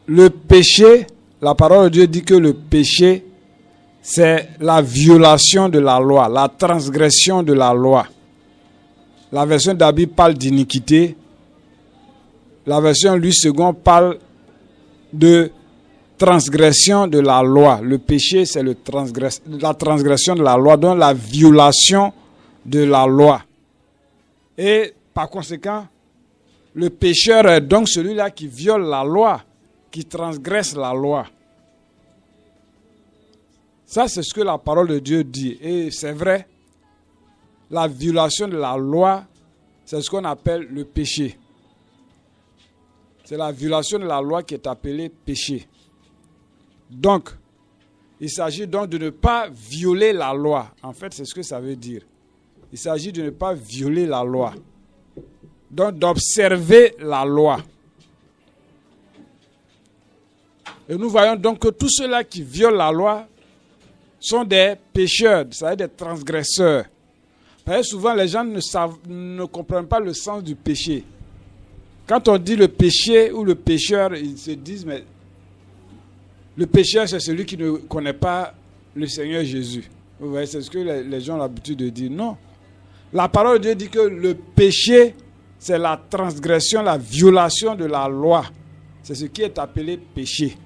le péché, la parole de Dieu dit que le péché, c'est la violation de la loi, la transgression de la loi. La version d'Abi parle d'iniquité. La version Louis II parle de transgression de la loi. Le péché, c'est la transgression de la loi, donc la violation de la loi. Et par conséquent, le pécheur est donc celui-là qui viole la loi, qui transgresse la loi. Ça, c'est ce que la parole de Dieu dit. Et c'est vrai, la violation de la loi, c'est ce qu'on appelle le péché. C'est la violation de la loi qui est appelée péché. Donc, il s'agit donc de ne pas violer la loi. En fait, c'est ce que ça veut dire. Il s'agit de ne pas violer la loi. Donc, d'observer la loi. Et nous voyons donc que tous ceux-là qui violent la loi sont des pécheurs, c'est-à-dire des transgresseurs. Parce que souvent, les gens ne comprennent pas le sens du péché. Quand on dit le péché ou le pécheur, ils se disent, mais le pécheur, c'est celui qui ne connaît pas le Seigneur Jésus. Vous voyez, c'est ce que les gens ont l'habitude de dire. Non. La parole de Dieu dit que le péché, c'est la transgression, la violation de la loi. C'est ce qui est appelé péché.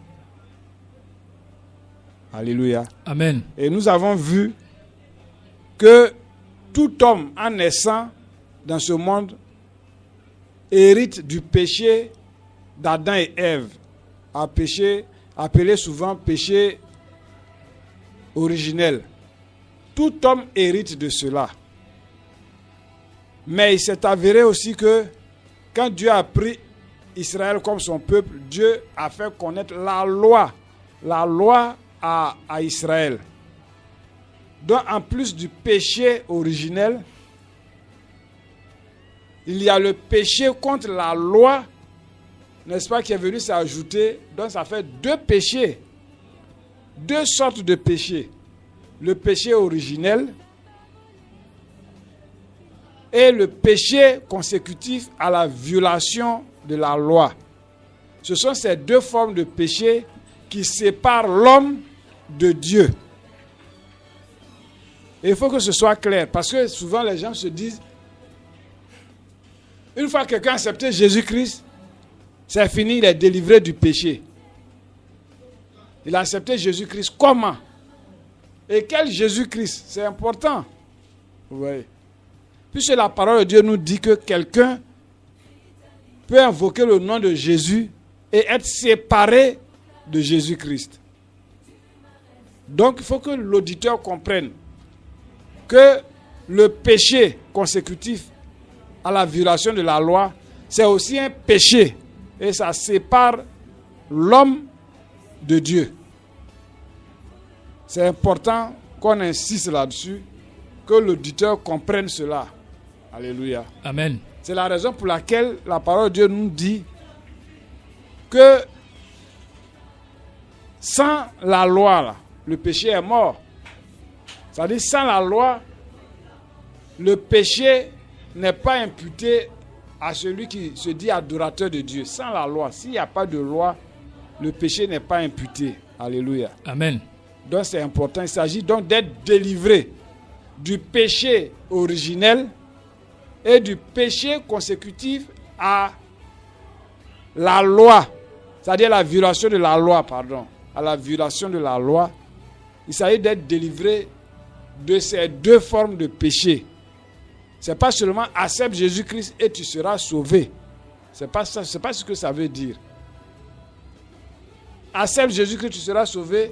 Alléluia. Amen. Et nous avons vu que tout homme en naissant dans ce monde hérite du péché d'Adam et Ève, appelé souvent péché originel. Tout homme hérite de cela. Mais il s'est avéré aussi que quand Dieu a pris Israël comme son peuple, Dieu a fait connaître la loi à Israël. Donc en plus du péché originel, il y a le péché contre la loi, n'est-ce pas, qui est venu s'ajouter. Donc ça fait deux péchés, deux sortes de péchés. Le péché originel et le péché consécutif à la violation de la loi. Ce sont ces deux formes de péché qui séparent l'homme de Dieu. Et il faut que ce soit clair, parce que souvent les gens se disent, une fois que quelqu'un a accepté Jésus-Christ, c'est fini, il est délivré du péché. Il a accepté Jésus-Christ. Comment? Et quel Jésus-Christ? C'est important. Vous voyez. Puisque la parole de Dieu nous dit que quelqu'un peut invoquer le nom de Jésus et être séparé de Jésus-Christ. Donc il faut que l'auditeur comprenne que le péché consécutif à la violation de la loi, c'est aussi un péché. Et ça sépare l'homme de Dieu. C'est important qu'on insiste là-dessus, que l'auditeur comprenne cela. Alléluia. Amen. C'est la raison pour laquelle la parole de Dieu nous dit que sans la loi, là, le péché est mort. C'est-à-dire, sans la loi, le péché n'est pas imputé à celui qui se dit adorateur de Dieu. Sans la loi, s'il n'y a pas de loi, le péché n'est pas imputé. Alléluia. Amen. Donc c'est important. Il s'agit donc d'être délivré du péché originel et du péché consécutif à la loi. C'est-à-dire la violation de la loi, pardon. À la violation de la loi. Il s'agit d'être délivré de ces deux formes de péché. C'est pas seulement accepte Jésus-Christ et tu seras sauvé. C'est pas ça, c'est pas ce que ça veut dire. Accepte Jésus-Christ, tu seras sauvé.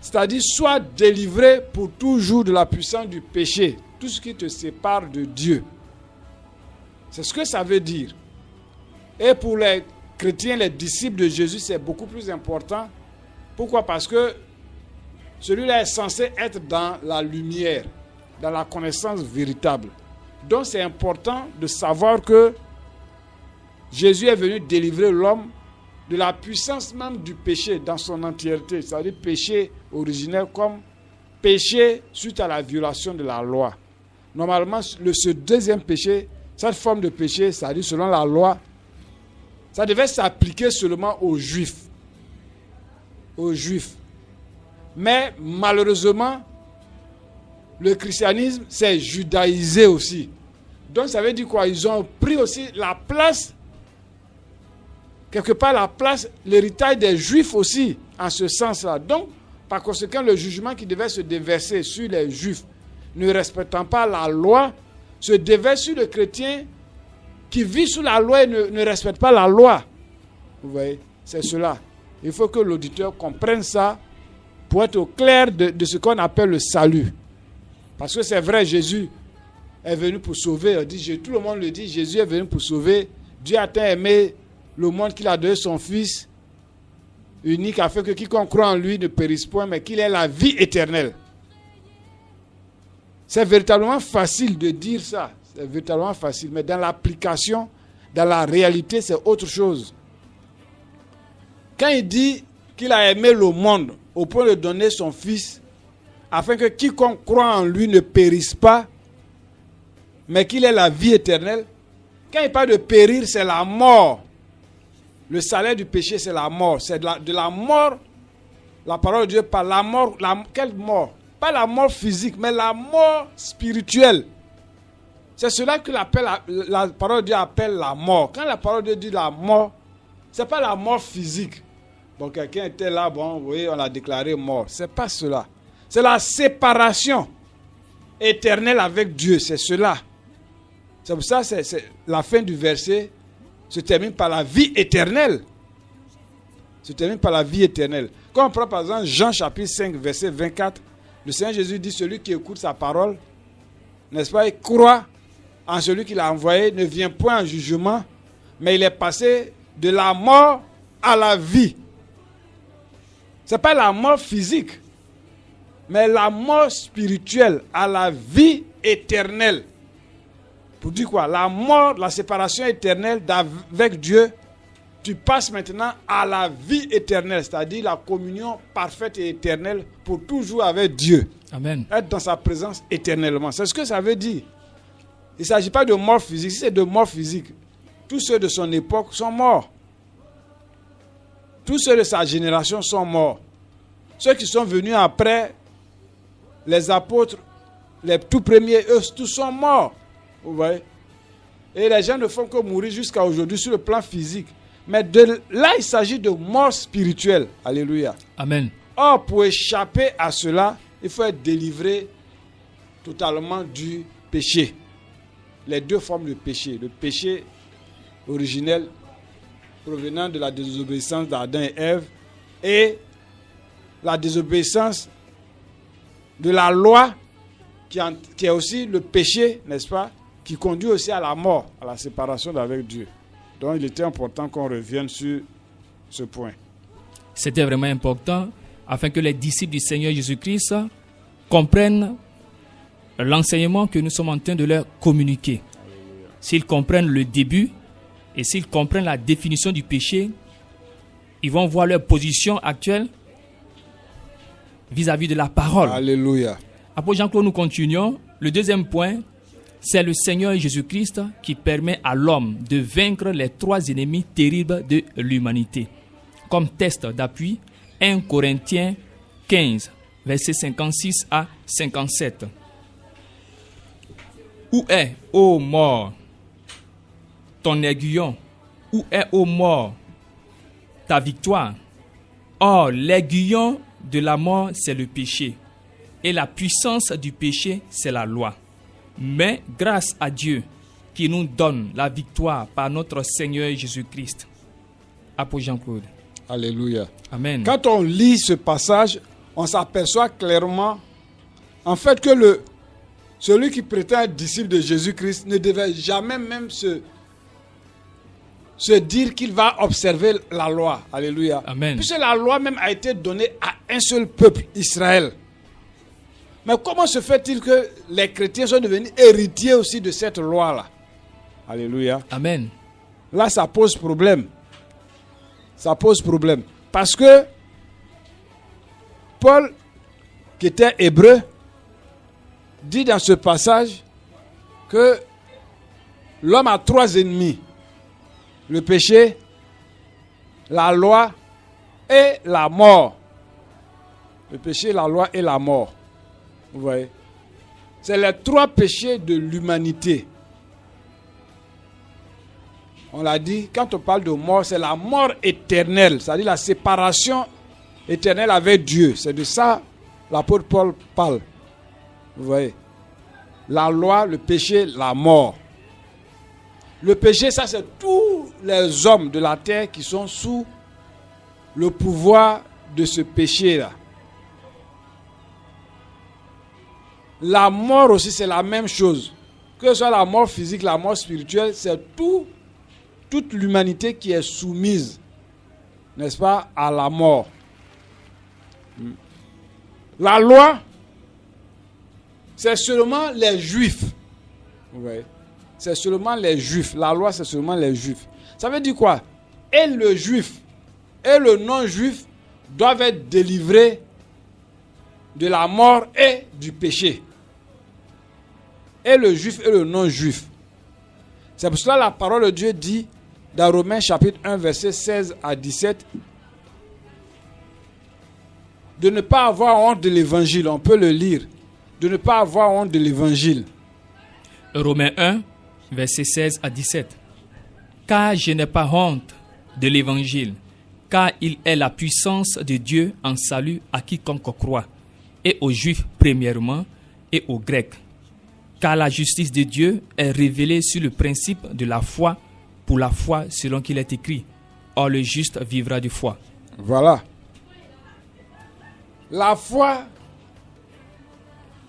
C'est-à-dire, sois délivré pour toujours de la puissance du péché. Tout ce qui te sépare de Dieu. C'est ce que ça veut dire. Et pour les chrétiens, les disciples de Jésus, c'est beaucoup plus important. Pourquoi? Parce que celui-là est censé être dans la lumière, dans la connaissance véritable. Donc c'est important de savoir que Jésus est venu délivrer l'homme de la puissance même du péché dans son entièreté. C'est-à-dire péché originel comme péché suite à la violation de la loi. Normalement, ce deuxième péché, cette forme de péché, c'est-à-dire selon la loi, Ça devait s'appliquer seulement aux Juifs. Aux Juifs. Mais malheureusement, le christianisme s'est judaïsé aussi. Donc ça veut dire quoi? Ils ont pris aussi la place, quelque part la place, l'héritage des Juifs aussi, en ce sens-là. Donc, par conséquent, le jugement qui devait se déverser sur les Juifs, ne respectant pas la loi, se déverse sur le chrétien qui vit sous la loi et ne respecte pas la loi. Vous voyez, c'est cela. Il faut que l'auditeur comprenne ça pour être au clair de ce qu'on appelle le salut. Parce que c'est vrai, Jésus est venu pour sauver. Tout le monde le dit, Jésus est venu pour sauver. Dieu a tant aimé le monde qu'il a donné son Fils unique afin que quiconque croit en lui ne périsse point, mais qu'il ait la vie éternelle. C'est véritablement facile de dire ça. C'est véritablement facile. Mais dans l'application, dans la réalité, c'est autre chose. Quand il dit qu'il a aimé le monde au point de donner son Fils, afin que quiconque croit en lui ne périsse pas, mais qu'il ait la vie éternelle. Quand il parle de périr, c'est la mort. Le salaire du péché, c'est la mort. C'est de la mort. La parole de Dieu parle. La mort, quelle mort? Pas la mort physique, mais la mort spirituelle. C'est cela que la parole de Dieu appelle la mort. Quand la parole de Dieu dit la mort, ce n'est pas la mort physique. Bon, quelqu'un était là, bon, vous voyez, on l'a déclaré mort. Ce n'est pas cela. C'est la séparation éternelle avec Dieu. C'est cela. C'est pour ça que la fin du verset se termine par la vie éternelle. Se termine par la vie éternelle. Quand on prend par exemple Jean chapitre 5, verset 24, le Seigneur Jésus dit, celui qui écoute sa parole, n'est-ce pas, il croit en celui qui l'a envoyé, ne vient point en jugement, mais il est passé de la mort à la vie. Ce n'est pas la mort physique, mais la mort spirituelle à la vie éternelle. Pour dire quoi? La mort, la séparation éternelle avec Dieu, tu passes maintenant à la vie éternelle, c'est-à-dire la communion parfaite et éternelle pour toujours avec Dieu. Amen. Être dans sa présence éternellement. C'est ce que ça veut dire. Il ne s'agit pas de mort physique. Si c'est de mort physique, tous ceux de son époque sont morts. Tous ceux de sa génération sont morts. Ceux qui sont venus après, les apôtres, les tout premiers, eux, tous sont morts. Vous voyez? Et les gens ne font que mourir jusqu'à aujourd'hui sur le plan physique. Mais de là, il s'agit de mort spirituelle. Alléluia. Amen. Or, pour échapper à cela, il faut être délivré totalement du péché. Les deux formes de péché. Le péché originel provenant de la désobéissance d'Adam et Ève et la désobéissance de la loi qui est aussi le péché, n'est-ce pas, qui conduit aussi à la mort, à la séparation avec Dieu. Donc il était important qu'on revienne sur ce point. C'était vraiment important afin que les disciples du Seigneur Jésus-Christ comprennent l'enseignement que nous sommes en train de leur communiquer. S'ils comprennent le début et s'ils comprennent la définition du péché, ils vont voir leur position actuelle vis-à-vis de la parole. Alléluia. Après Jean-Claude, nous continuons. Le deuxième point, c'est le Seigneur Jésus-Christ qui permet à l'homme de vaincre les trois ennemis terribles de l'humanité. Comme test d'appui, 1 Corinthiens 15, versets 56 à 57. Où est, ô mort, ton aiguillon? Où est, ô mort, ta victoire? Or, l'aiguillon de la mort, c'est le péché. Et la puissance du péché, c'est la loi. Mais grâce à Dieu qui nous donne la victoire par notre Seigneur Jésus-Christ. Apôtre Jean-Claude. Alléluia. Amen. Quand on lit ce passage, on s'aperçoit clairement en fait que celui qui prétend être disciple de Jésus-Christ ne devait jamais même se dire qu'il va observer la loi. Alléluia. Amen. Puisque la loi même a été donnée à un seul peuple, Israël. Mais comment se fait-il que les chrétiens sont devenus héritiers aussi de cette loi-là? Alléluia. Amen. Là, ça pose problème. Ça pose problème. Parce que Paul, qui était hébreu, dit dans ce passage que l'homme a trois ennemis. Le péché, la loi et la mort. Le péché, la loi et la mort. Vous voyez? C'est les trois péchés de l'humanité. On l'a dit, quand on parle de mort, c'est la mort éternelle, c'est-à-dire la séparation éternelle avec Dieu. C'est de ça l'apôtre Paul parle. Vous voyez? La loi, le péché, la mort. Le péché, ça c'est tous les hommes de la terre qui sont sous le pouvoir de ce péché-là. La mort aussi, c'est la même chose. Que ce soit la mort physique, la mort spirituelle, c'est toute l'humanité qui est soumise, n'est-ce pas, à la mort. La loi, c'est seulement les Juifs. Vous voyez? C'est seulement les Juifs. La loi, c'est seulement les Juifs. Ça veut dire quoi? Et le Juif et le non-Juif doivent être délivrés de la mort et du péché. Et le Juif et le non-Juif. C'est pour cela que la parole de Dieu dit dans Romains chapitre 1, verset 16 à 17, de ne pas avoir honte de l'évangile. On peut le lire. De ne pas avoir honte de l'évangile. Romains 1, verset 16 à 17. Car je n'ai pas honte de l'évangile, car il est la puissance de Dieu en salut à quiconque croit, et aux Juifs premièrement, et aux Grecs. Car la justice de Dieu est révélée sur le principe de la foi, pour la foi selon qu'il est écrit. Or le juste vivra de foi. Voilà. La foi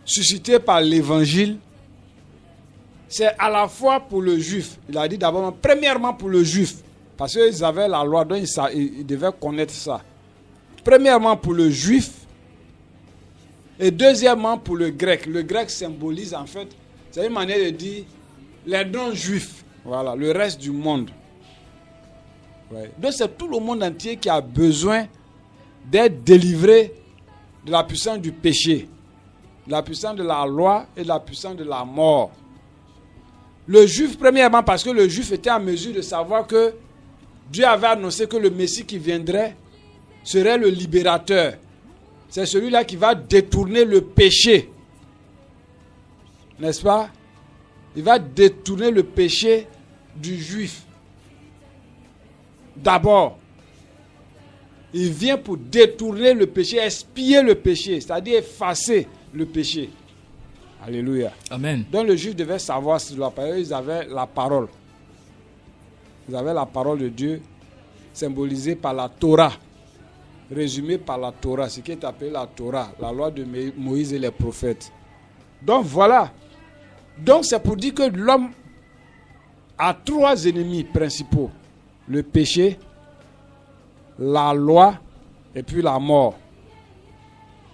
suscitée par l'évangile, c'est à la fois pour le juif. Il a dit d'abord, premièrement pour le juif, parce qu'ils avaient la loi, donc ils devaient connaître ça. Premièrement pour le juif, et deuxièmement pour le grec. Le grec symbolise en fait, c'est une manière de dire les non-juifs, voilà, le reste du monde. Ouais. Donc c'est tout le monde entier qui a besoin d'être délivré de la puissance du péché, de la puissance de la loi et de la puissance de la mort. Le juif, premièrement, parce que le juif était en mesure de savoir que Dieu avait annoncé que le Messie qui viendrait serait le libérateur. C'est celui-là qui va détourner le péché. N'est-ce pas? Il va détourner le péché du juif. D'abord, il vient pour détourner le péché, expier le péché, c'est-à-dire effacer le péché. Alléluia. Amen. Donc le juif devait savoir cela, parce qu'ils avaient la parole. Ils avaient la parole de Dieu symbolisée par la Torah, résumée par la Torah, ce qui est appelé la Torah, la loi de Moïse et les prophètes. Donc voilà. Donc c'est pour dire que l'homme a trois ennemis principaux. Le péché, la loi et puis la mort.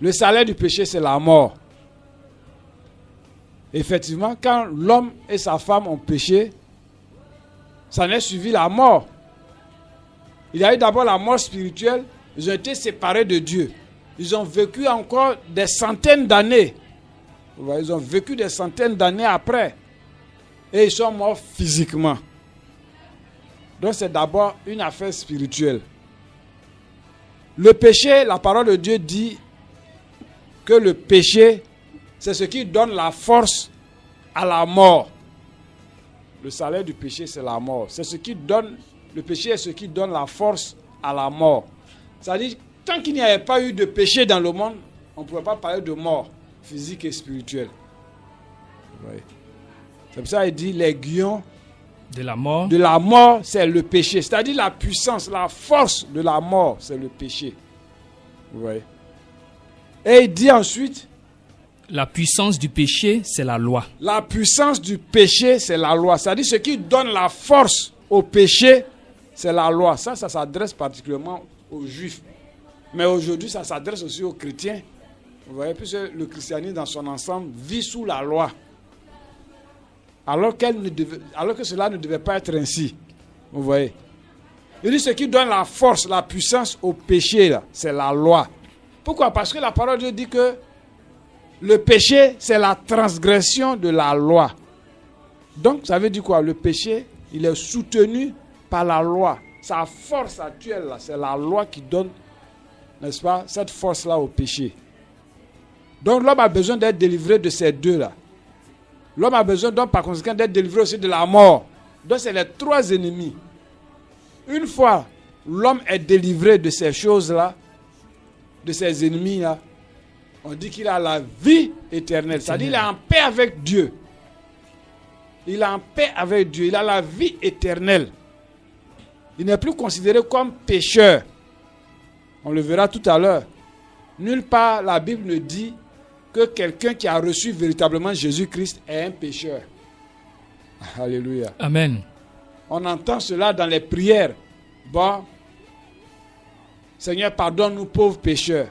Le salaire du péché, c'est la mort. Effectivement, quand l'homme et sa femme ont péché, ça en est suivi la mort. Il y a eu d'abord la mort spirituelle. Ils ont été séparés de Dieu. Ils ont vécu encore des centaines d'années. Ils ont vécu des centaines d'années après. Et ils sont morts physiquement. Donc c'est d'abord une affaire spirituelle. Le péché, la parole de Dieu dit que le péché, c'est ce qui donne la force à la mort. Le salaire du péché, c'est la mort. C'est ce qui donne, le péché est ce qui donne la force à la mort. C'est-à-dire, tant qu'il n'y avait pas eu de péché dans le monde, on ne pouvait pas parler de mort physique et spirituelle. Oui. C'est pour ça qu'il dit, l'aiguillon de la mort, c'est le péché. C'est-à-dire la puissance, la force de la mort, c'est le péché. Oui. Et il dit ensuite, la puissance du péché, c'est la loi. La puissance du péché, c'est la loi. C'est-à-dire ce qui donne la force au péché, c'est la loi. Ça s'adresse particulièrement aux juifs. Mais aujourd'hui, ça s'adresse aussi aux chrétiens. Vous voyez, puisque le christianisme dans son ensemble vit sous la loi. Alors que cela ne devait pas être ainsi. Vous voyez. Il dit ce qui donne la force, la puissance au péché, là, c'est la loi. Pourquoi? Parce que la parole de Dieu dit que le péché, c'est la transgression de la loi. Donc, ça veut dire quoi? Le péché, il est soutenu par la loi. sa force actuelle, là, c'est la loi qui donne, n'est-ce pas, cette force-là au péché. Donc l'homme a besoin d'être délivré de ces deux-là. L'homme a besoin donc par conséquent d'être délivré aussi de la mort. Donc c'est les trois ennemis. Une fois l'homme est délivré de ces choses-là, de ses ennemis-là, on dit qu'il a la vie éternelle. C'est-à-dire qu'il est en paix avec Dieu. Il est en paix avec Dieu. Il a la vie éternelle. Il n'est plus considéré comme pécheur. On le verra tout à l'heure. Nulle part la Bible ne dit que quelqu'un qui a reçu véritablement Jésus-Christ est un pécheur. Alléluia. Amen. On entend cela dans les prières. Bon, Seigneur, pardonne-nous pauvres pécheurs.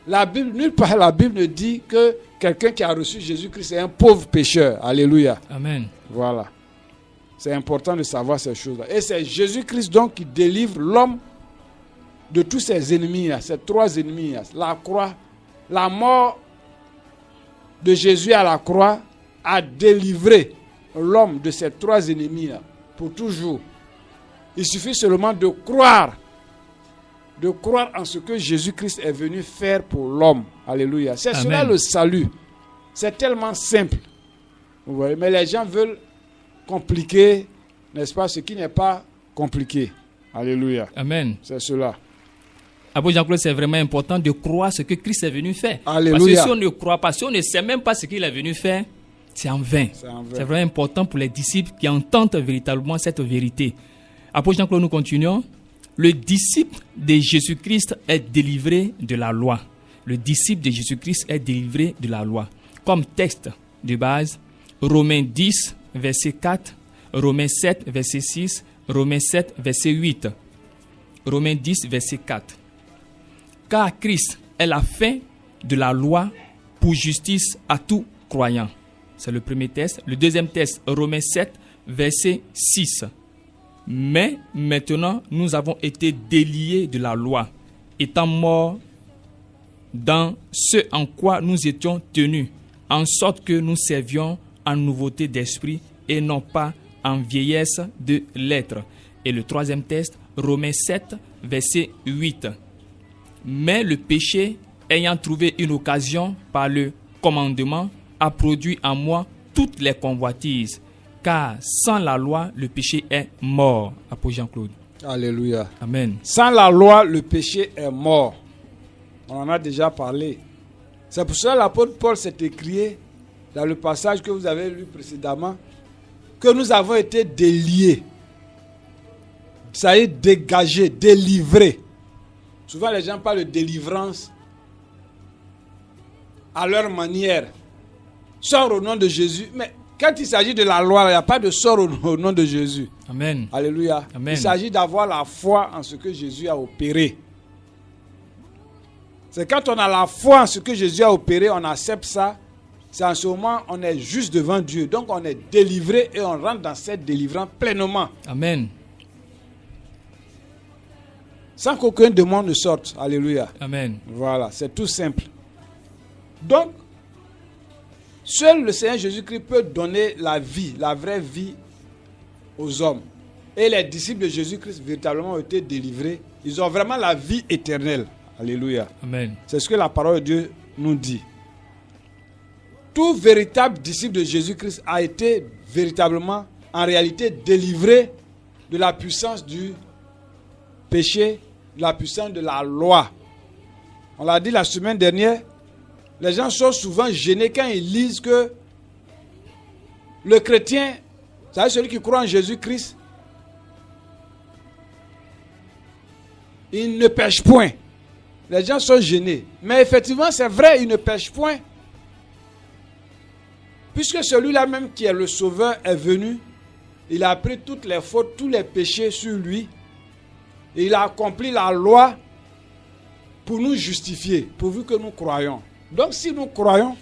La Bible, nulle part la Bible ne dit que quelqu'un qui a reçu Jésus-Christ est un pauvre pécheur. Alléluia. Amen. Voilà. C'est important de savoir ces choses-là. Et c'est Jésus-Christ donc qui délivre l'homme de tous ses ennemis, ces trois ennemis. La croix, la mort de Jésus à la croix a délivré l'homme de ces trois ennemis pour toujours. Il suffit seulement de croire en ce que Jésus-Christ est venu faire pour l'homme. Alléluia. C'est Amen. cela le salut. C'est tellement simple. Vous voyez, mais les gens veulent compliquer, n'est-ce pas, ce qui n'est pas compliqué. Alléluia. Amen. C'est cela. Apôtre Jean-Claude, c'est vraiment important de croire ce que Christ est venu faire. Alléluia. Parce que si on ne croit pas, si on ne sait même pas ce qu'il est venu faire, c'est en vain. C'est en vain. C'est vraiment important pour les disciples qui entendent véritablement cette vérité. Apôtre Jean-Claude, nous continuons. Le disciple de Jésus-Christ est délivré de la loi. Le disciple de Jésus-Christ est délivré de la loi. Comme texte de base, Romains 10, verset 4, Romains 7, verset 6, Romains 7, verset 8. Romains 10, verset 4. Car Christ est la fin de la loi pour justice à tout croyant. C'est le premier texte. Le deuxième texte, Romains 7, verset 6. Mais maintenant, nous avons été déliés de la loi, étant morts dans ce en quoi nous étions tenus, en sorte que nous servions en nouveauté d'esprit et non pas en vieillesse de l'être. Et le troisième texte, Romains 7, verset 8. Mais le péché, ayant trouvé une occasion par le commandement, a produit en moi toutes les convoitises. Car sans la loi, le péché est mort. Apôtre Jean-Claude. Alléluia. Amen. Sans la loi, le péché est mort. On en a déjà parlé. C'est pour cela que l'apôtre Paul s'est écrié dans le passage que vous avez lu précédemment que nous avons été déliés. Ça y est, dégagés, délivrés. Souvent les gens parlent de délivrance à leur manière. Sors au nom de Jésus. Mais quand il s'agit de la loi, il n'y a pas de sort au nom de Jésus. Amen. Alléluia. Amen. Il s'agit d'avoir la foi en ce que Jésus a opéré. C'est quand on a la foi en ce que Jésus a opéré, on accepte ça. C'est en ce moment on est juste devant Dieu. Donc on est délivré et on rentre dans cette délivrance pleinement. Amen. Sans qu'aucun démon ne sorte. Alléluia. Amen. Voilà, c'est tout simple. Donc, seul le Seigneur Jésus-Christ peut donner la vie, la vraie vie aux hommes. Et les disciples de Jésus-Christ véritablement ont été délivrés. Ils ont vraiment la vie éternelle. Alléluia. Amen. C'est ce que la parole de Dieu nous dit. Tout véritable disciple de Jésus-Christ a été véritablement, en réalité, délivré de la puissance du péché, de la puissance de la loi. On l'a dit la semaine dernière, les gens sont souvent gênés quand ils lisent que le chrétien, c'est-à-dire celui qui croit en Jésus-Christ, il ne pêche point. Les gens sont gênés. Mais effectivement, c'est vrai, il ne pêche point. Puisque celui-là même qui est le sauveur est venu, il a pris toutes les fautes, tous les péchés sur lui. Et il a accompli la loi pour nous justifier, pourvu que nous croyons. Donc si nous croyons,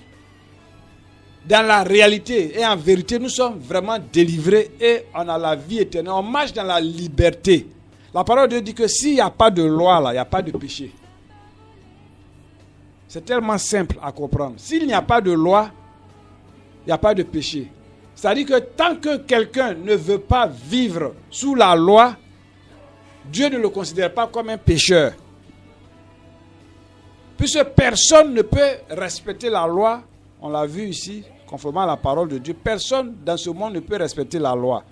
dans la réalité et en vérité, nous sommes vraiment délivrés et on a la vie éternelle. On marche dans la liberté. La parole de Dieu dit que s'il n'y a pas de loi, là, il n'y a pas de péché. C'est tellement simple à comprendre. S'il n'y a pas de loi, il n'y a pas de péché. C'est-à-dire que tant que quelqu'un ne veut pas vivre sous la loi, Dieu ne le considère pas comme un pécheur. Puisque personne ne peut respecter la loi, on l'a vu ici, conformément à la parole de Dieu, personne dans ce monde ne peut respecter la loi.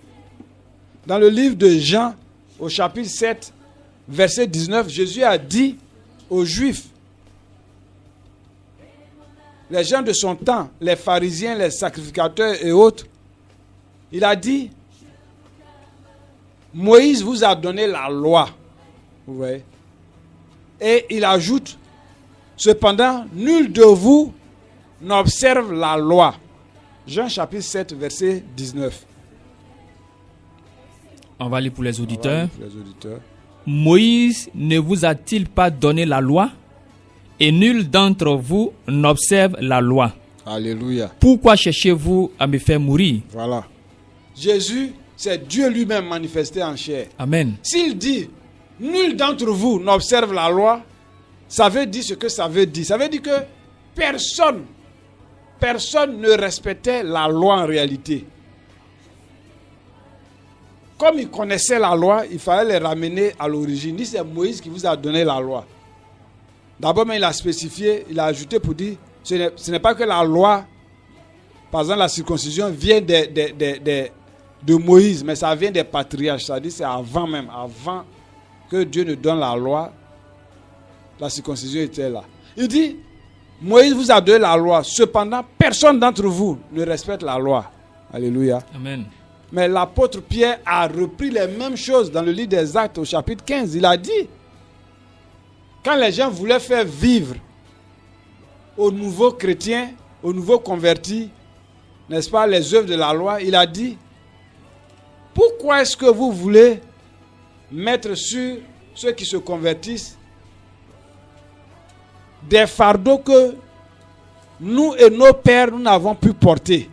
Dans le livre de Jean, au chapitre 7, verset 19, Jésus a dit aux Juifs, les gens de son temps, les pharisiens, les sacrificateurs et autres, il a dit, Moïse vous a donné la loi. Vous voyez? Et il ajoute, cependant, nul de vous n'observe la loi. Jean chapitre 7, verset 19. On va lire pour les auditeurs. Pour les auditeurs. Moïse ne vous a-t-il pas donné la loi? Et nul d'entre vous n'observe la loi. Alléluia. Pourquoi cherchez-vous à me faire mourir? Voilà. Jésus, c'est Dieu lui-même manifesté en chair. Amen. S'il dit, nul d'entre vous n'observe la loi, ça veut dire ce que ça veut dire. Ça veut dire que personne ne respectait la loi en réalité. Comme ils connaissaient la loi, il fallait les ramener à l'origine. Dit, c'est Moïse qui vous a donné la loi. D'abord, il a spécifié, il a ajouté pour dire, ce n'est pas que la loi, par exemple la circoncision, vient de Moïse, mais ça vient des patriarches. C'est-à-dire c'est avant même, avant que Dieu ne donne la loi, la circoncision était là. Il dit, Moïse vous a donné la loi, cependant, personne d'entre vous ne respecte la loi. Alléluia. Amen. Mais l'apôtre Pierre a repris les mêmes choses dans le livre des Actes au chapitre 15. Il a dit, quand les gens voulaient faire vivre aux nouveaux chrétiens, aux nouveaux convertis, n'est-ce pas, les œuvres de la loi, il a dit, pourquoi est-ce que vous voulez mettre sur ceux qui se convertissent des fardeaux que nous et nos pères, nous n'avons pu porter?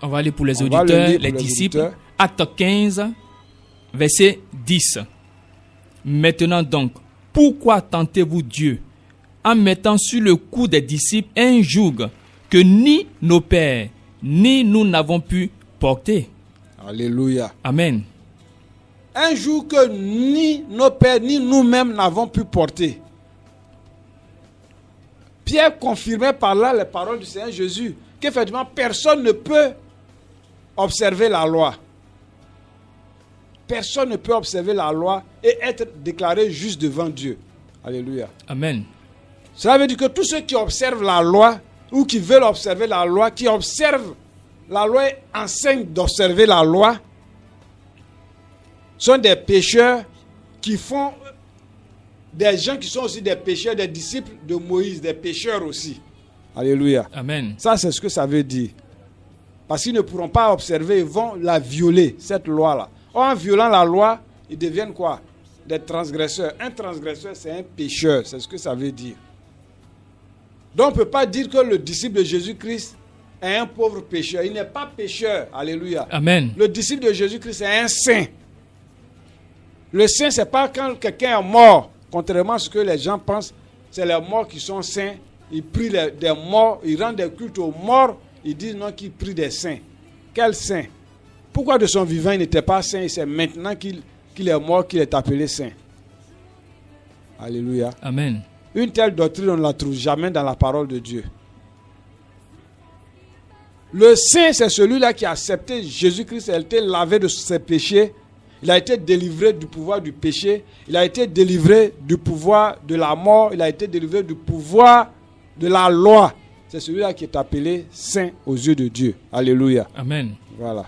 On va aller pour les auditeurs, les disciples. Acte 15, verset 10. Maintenant donc, pourquoi tentez-vous Dieu en mettant sur le cou des disciples un joug que ni nos pères, ni nous n'avons pu porter? Alléluia. Amen. Un joug que ni nos pères, ni nous-mêmes n'avons pu porter. Pierre confirmait par là les paroles du Seigneur Jésus, qu'effectivement personne ne peut observer la loi. Personne ne peut observer la loi et être déclaré juste devant Dieu. Alléluia. Amen. Cela veut dire que tous ceux qui observent la loi ou qui veulent observer la loi, qui observent la loi et enseignent d'observer la loi, sont des pécheurs qui font des gens qui sont aussi des pécheurs, des disciples de Moïse, des pécheurs aussi. Alléluia. Amen. Ça, c'est ce que ça veut dire. Parce qu'ils ne pourront pas observer, ils vont la violer, cette loi-là. En violant la loi, ils deviennent quoi? Des transgresseurs. Un transgresseur, c'est un pécheur. C'est ce que ça veut dire. Donc, on ne peut pas dire que le disciple de Jésus-Christ est un pauvre pécheur. Il n'est pas pécheur. Alléluia. Amen. Le disciple de Jésus-Christ est un saint. Le saint, ce n'est pas quand quelqu'un est mort. Contrairement à ce que les gens pensent, c'est les morts qui sont saints. Ils prient des morts, ils rendent des cultes aux morts. Ils disent non qu'ils prient des saints. Quel saint? Pourquoi de son vivant il n'était pas saint et c'est maintenant qu'il est mort qu'il est appelé saint? Alléluia. Amen. Une telle doctrine, on ne la trouve jamais dans la parole de Dieu. Le saint, c'est celui-là qui a accepté Jésus-Christ, il a été lavé de ses péchés, il a été délivré du pouvoir du péché, il a été délivré du pouvoir de la mort, il a été délivré du pouvoir de la loi. C'est celui-là qui est appelé saint aux yeux de Dieu. Alléluia. Amen. Voilà.